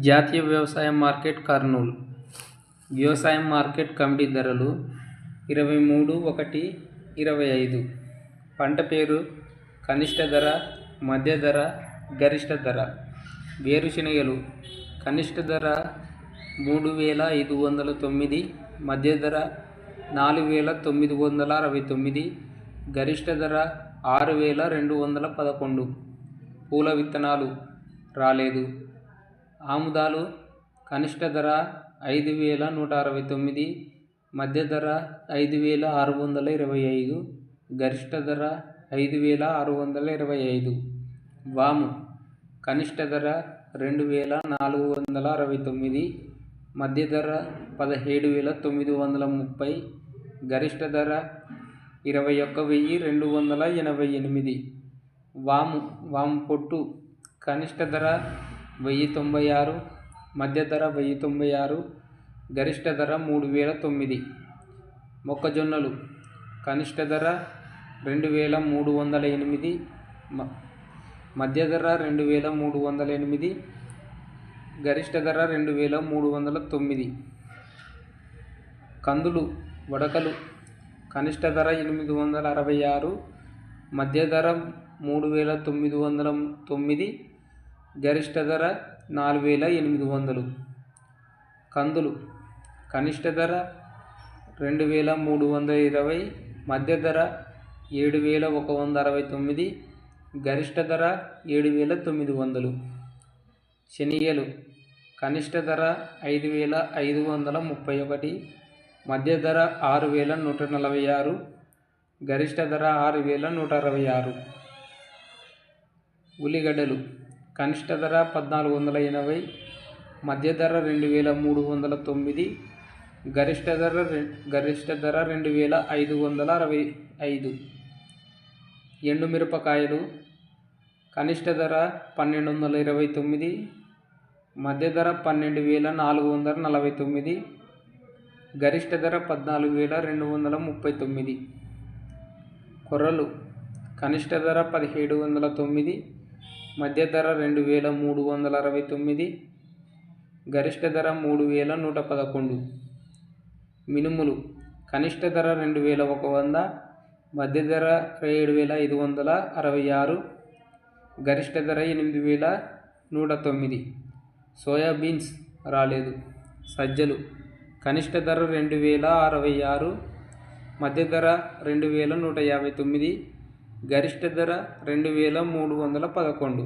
జాతీయ వ్యవసాయ మార్కెట్ కర్నూలు. వ్యవసాయ మార్కెట్ కమిటీ ధరలు 23/1/25. పంట పేరు, కనిష్ట ధర, మధ్య ధర, గరిష్ట ధర. వేరుశెనగలు కనిష్ట ధర 3,509, మధ్య ధర 4,969, గరిష్ట ధర 6,211. పూల విత్తనాలు రాలేదు. ఆముదాలు కనిష్ట ధర 5,169, మధ్య ధర 5,625, గరిష్ట ధర 5,625. వాము కనిష్ట ధర 2,469, మధ్య ధర 17,930, గరిష్ట ధర 21,288. వాము పొట్టు కనిష్ట ధర 1,096, మధ్య ధర 1,096, గరిష్ట ధర 3,009. మొక్కజొన్నలు కనిష్ట ధర 2,308, మధ్య ధర 2,308, గరిష్ట ధర 2,309. కందులు వడకలు కనిష్ట ధర 866, మధ్య ధర 3,909, గరిష్ట ధర 4,800. కందులు కనిష్ట ధర 2,320, మధ్య ధర 7,169, గరిష్ట ధర 7,900. శనగలు కనిష్ట ధర 5,531, మధ్య ధర 6,146, గరిష్ట ధర 6,166. ఉల్లిగడ్డలు కనిష్ట ధర 1,480, మధ్య ధర 2,309, గరిష్ట ధర 2,565. ఎండుమిరపకాయలు కనిష్ట ధర 1,229, మధ్య ధర 12,449, గరిష్ట ధర 14,239. కొర్రలు కనిష్ట ధర 1,709, మధ్య ధర 2,369, గరిష్ట ధర 3,111. మినుములు కనిష్ట ధర 2,100, మధ్య ధర 7,566, గరిష్ట ధర 8,109. సోయాబీన్స్ రాలేదు. సజ్జలు కనిష్ట ధర 2,066, మధ్య ధర 2,159, గరిష్ట ధర 2,311.